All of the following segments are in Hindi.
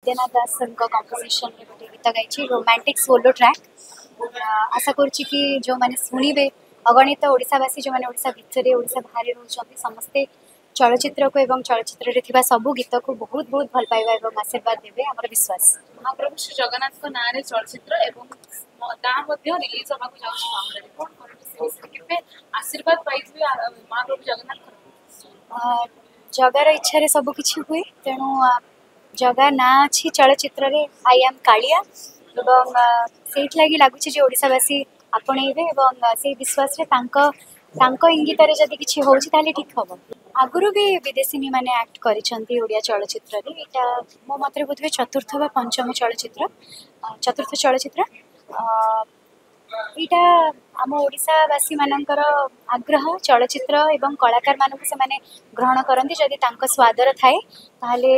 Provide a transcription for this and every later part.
विद्यानाथ दास कंपोजिशन रे गोटे गीत गाई रोमांटिक सोलो ट्रैक। आशा करुच्ची कि जो मैंने शुणवे अगणित ओडावासी जो मैंने ओडिशा भितर ओडिशा बाहर रोचे समस्ते चलचित्र को एवं चलचित्र रे थिबा सबु गीत को बहुत बहुत भल पाइबा एवं आशीर्वाद देवे आमर विश्वास। महाप्रभु श्री जगन्नाथ को नारे चलचित्र एवं ता मध्ये रिलीज होबा को जाउछ मामले कोन करबे केबे आशीर्वाद पाइथि महाप्रभु जगन्नाथ जगार इच्छा रे सब किछि हुए तेणु जगा ना अच्छी चलचित्र रे आई एम कालिया एवं सेठ लगी लगुच ओडावासी आपणेबे एवं से विश्वास रे तांको इंगित रे जदि किछि होउछि ताले ठीक हम आगुरु भी विदेशी माने एक्ट करिसंती ओडिया चलचित्र रे एटा मो मते बोधवे चतुर्थ बा पंचम चलचित्र चतुर्थ चलचित्र एटा आम ओडिशावासी मानकर आग्रह चलचित्र एवं कलाकार मानक से माने ग्रहण करती जदि तांको स्वादर थाए ताहले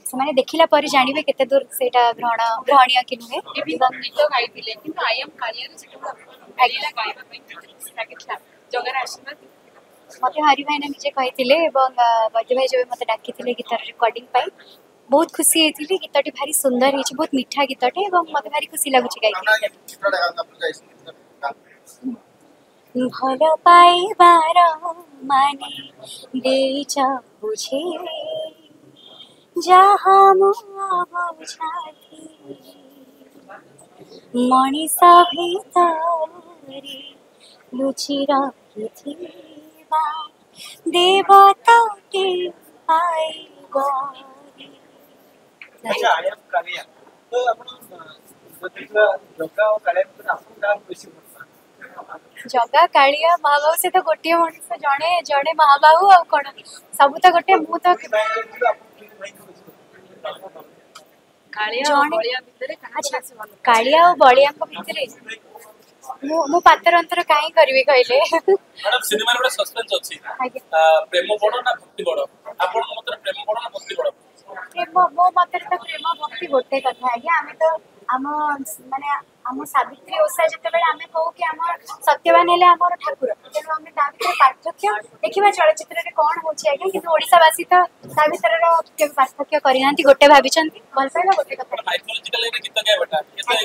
से माने देखिला पर जानिबे केते दूर सेटा ग्रहणीय कि नुहे। गीत गाइथिले किंतु आई एम कालिया रे जेटा आइला गाइबा पई लागितला जगरा आशीर्वाद मते हरि भाई ने निजे कहिथिले एवं बजे भाई जो मते डाकिथिले गीत रिकॉर्डिंग पाई बहुत खुशी हेतिली गीतटी भारी सुंदर हेछि बहुत मीठा गीतटे एवं मते भारी खुशी लागुछि गाइके भल पाइबार माने देइछ बुझे जहा मु बुझाथि मनिष भितरे लुचि रहिथिबा देवता के पाइबो। अच्छा आया कालिया तो अपन जगा और कालिया को आपन का खुशी जगा कालिया महाबाहु से तो गोटे मनुष्य जड़े जड़े महाबाहु आ कौन सब तो गोटे मु तो कालिया और बलिया भितर मु पातर अंतर काहे करबी कहले मैडम सिनेमा रे सस्पेंस अछि प्रेम बड़ ना भक्ति बड़ आपन मत प्रेम बड़ ना भक्ति बड़ प्रेम मो मत तो प्रेम भक्ति गोटे कथा आज्ञा आमे तो आम माने आम सावित्री ओषा जिते बेले आमे कहू कि आम सत्यवान हेले आमर ठाकुर तेणु आमे ता भितर पार्थक्य देखिबा चलचित्र रे कोन होछि आज्ञा किंतु ओडिसावासी तो ता भितर रो के पार्थक्य करिनांती गोटे भाबिचंती भल पाइला गोटे कथा साइकोलॉजिकल रे गीत गाय बेटा केते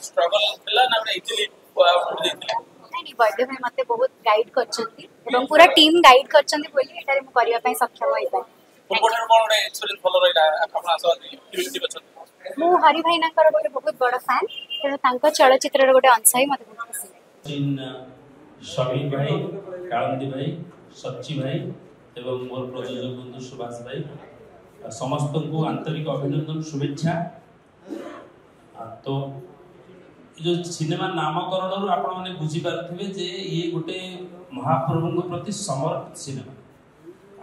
स्ट्रगल होला ना बेटा इजीली आउट देथिले नहीं बर्थडे भाई मते बहुत गाइड करचंती एवं पूरा टीम गाइड करचंती बोली एटारे मु करिया पई सक्षम होई पाए कोन कोन एक्सपीरियंस फॉलो रहिला आपण आसो एक्टिविटी बचन मु हरि भाई नाकर गोटे बहुत बड़ फैन तेणु तांको चलचित्र गोटे अंश ही मते बहुत खुशी इन शमी भाई कालंदी भाई सच्ची भाई एवं मोर प्रयोजक बंधु सुभाष भाई समस्त को आंतरिक अभिनंदन शुभेच्छा। तो जो सिनेमा नामकरण आपण माने बुझी पारथिबे जे ये गोटे महाप्रभु के प्रति समर्पित सिनेमा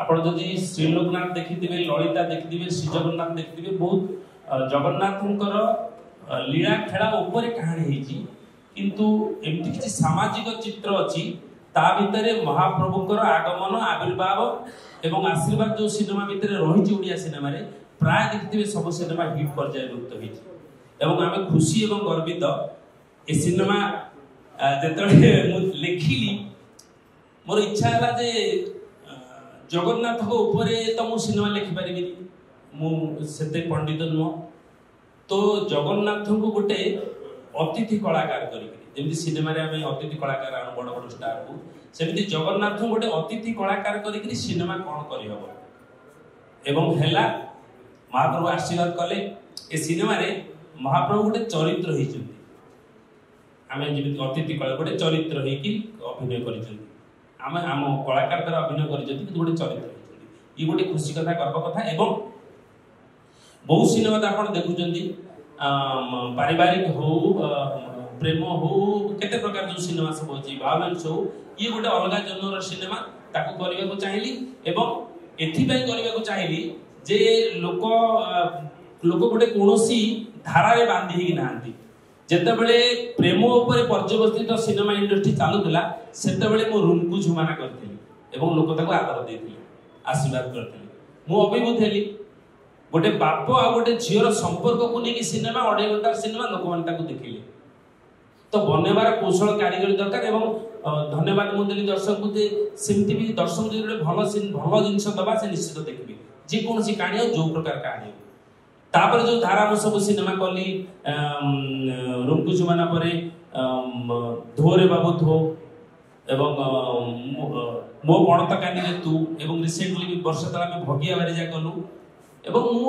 आपण जदि श्री लोकनाथ देखिथिबे ललिता देखिथिबे श्री जगन्नाथ देखिथिबे बहुत जगन्नाथंकर लीला खेला ऊपर कहानी हेची किंतु एमती किसी सामाजिक चित्र अछि ता भितरे महाप्रभुकर आगमन आविर्भाव एवं आशीर्वाद जो सिनेमा भितरे रहिछि ओडिया सिनेमा रे प्राय देखिथिबे सब सिनेमा हिट कर जाय रुक्त हेछि एवं आमे खुशी एवं गर्वित ए सिनेमा जेतले मु लेखिली मोर इच्छा हला जे जगन्नाथ को ऊपर तो मु सिनेमा लिखि पारिबि मु सेते पंडित नुह तो जगन्नाथ को गोटे अतिथि कलाकार करी सिनेमा रे आमे अतिथि कलाकार आन बड़ बड़ स्टार को सेमिति जगन्नाथ को गोटे अतिथि कलाकार करी सिनेमा कोन करि हबो एवं हेला महाप्रभु आशीर्वाद कले ए सिनेमा रे महाप्रभु गोटे चरित्र हिचुंती आमे जेमिति अतिथि कला गोटे चरित्र हेकी अभिनय करिसंती आमे आम कलाकार द्वारा अभिनय करिसंती गोटे चरित्र हिचुंती ई गोटे खुशी कथा गर्व कथा एवं बहुत सिनेमा तो आप देखुं पारिवारिक हो प्रेम हो केते प्रकार जो सिनेमा सब अच्छी भावलेंस हो ये गोटे अलग जनर सिनेमा ताको करने को चाहिए एवं एथिपाई करने को चाहिए जे लोक लोक गोटे कौनसी धारा रे बांधी ही नांती जेते बेले प्रेम ऊपर पर्यवस्थित सिनेमा इंडस्ट्री चालुला सेते बेले मो रूम को झुमाना करथिली एवं लोक ताको आदर देथिले आशीर्वाद करथिले मो अभिभूत हेली गोटे बाप आ गोटे झीर संपर्क को लेकिन सिनेमा 2.5 घंटा सिनेमा लोक मानता को देखिले तो बनेबार कौशल कारीगरी दरकार एवं धन्यवाद मु देली दर्शक को जे सेमति भी दर्शक जे भल जिंस दबा से निश्चित देखबे जे कोनसी कहानी हो जो प्रकार कहानी तापर जो धारा मु सब सिनेमा कली रुमकु जुमाना परे धोरे बाबू धो एवं मो पणत कानी रे तू एवं रिसेंटली भी वर्ष तला में भगिया बारिजा कलु एवं मु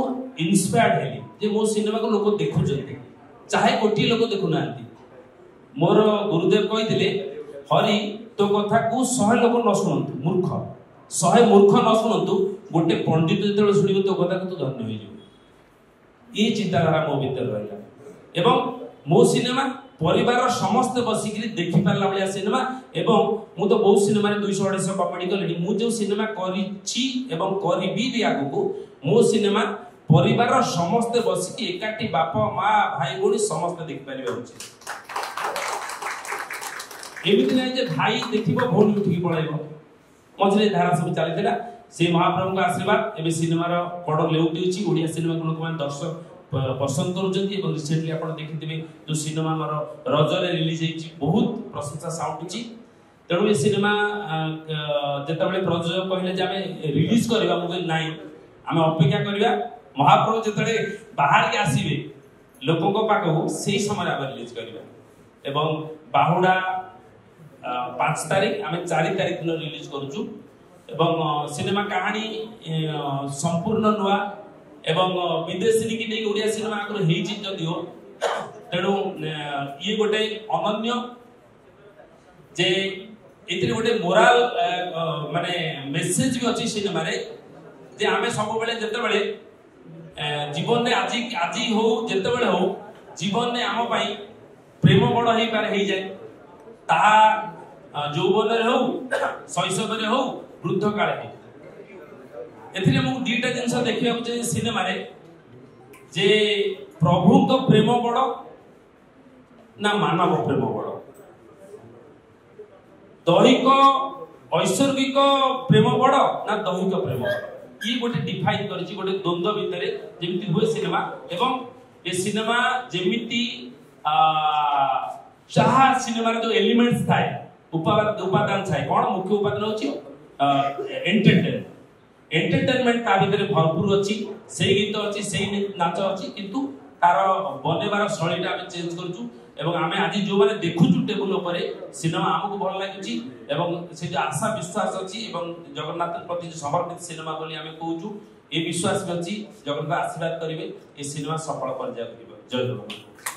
इंस्पायर्ड हेली जे मो सिनेमा को लोग देखु जंती चाहे कोटी लोग देखु नांती मोर गुरुदेव कहिथिले हरि तो कथा को 100 लोग न सुनंतु मूर्ख 100 मूर्ख न सुनंतु गोटे पंडित जेतले सुनिबो तो कथा को तो धन्य होई जो ये चिंताधारा मो भीतर रहला एवं मो सिनेमा परिवार समस्त बसिकरी देखि पारला बलिया सिनेमा एवं मु तो बहुत सिनेमा रे 200 250 कॉमेडी कलेडी मु जो सिनेमा करिछि एवं करिबी भी आगु मो सिनेमा परिवार समस्त बसिकी एकाठी बाप मां भाई बोली समस्त देखि पारिबा उचित एमिति नै जे भाई देखिबो भोल उठिकी पळाइबो मझरे धारा सब चलीथिला से महाप्रभु का आशीर्वाद एबे सिनेमा रो कड लेउटी अछि ओडिया सिनेमा को लोक मान दर्शक पसंद करूछंती एवं रिसेंटली आपण देखिथिबे जो सिनेमा मारो रजरे रिलीज हेछि बहुत प्रशंसा साउंड अछि तेणु ए सिनेमा जेता बेले प्रयोजक कहले जे आमे रिलीज करबा मु नाही आमे अपेक्षा करबा महाप्रभु जेतले बाहर के आसीबे लोकन को पाखो सेही समय आमे रिलीज करबा एवं बाहुडा 5 तारिख आमे 4 तारिख दिन रिलीज करूछु एवं सिनेमा कहानी संपूर्ण नुआ एवं विदेशी की नहीं ओडिया सिनेमा आगर हेछि जदियो तेणु ये गोटे अनन्य जे इतने गोटे मोराल माने मेसेज भी अछि सिनेमा रे जे आमे सब बेले जते बेले जीवन ने आजी हो जते बेले हो जीवन ने आम पई प्रेम बड़ हेई पारे हेई जाय ता यौवन रे हो शैशव रे हो वृद्ध काले हो एथिरे मु दीटा जिंस देखिया जे सिनेमा रे जे प्रभु तो प्रेम बड़ ना मानव प्रेम बड़ दैहिक ऐश्वर्गिक प्रेम बड़ ना दैहिक प्रेम ये गोटे डिफाइन करछि गोटे द्वंद्व भितरे जेमिति होय सिनेमा एवं ए सिनेमा जेमिति चाहा सिनेमा रे जो एलिमेंट्स थाए उपादान थाए कोन मुख्य उपादान होछि एंटरटेनमेंट ता भितरे भरपूर अछि सेही गीत अछि सेही नाच अछि किंतु तार बनेबार शैलीटा आमे चेंज करछु एवं आमे आज जो माने देखुछु टेबल ऊपर सिनेमा हमको भल लागुची एवं से जो आशा विश्वास अछि एवं जगन्नाथ प्रति जो समर्पित सिनेमा बोली आमे कहूछु ए विश्वास अछि जगन्नाथ आशीर्वाद करिवे ए सिनेमा सफल कर जाय जय जगन्नाथ।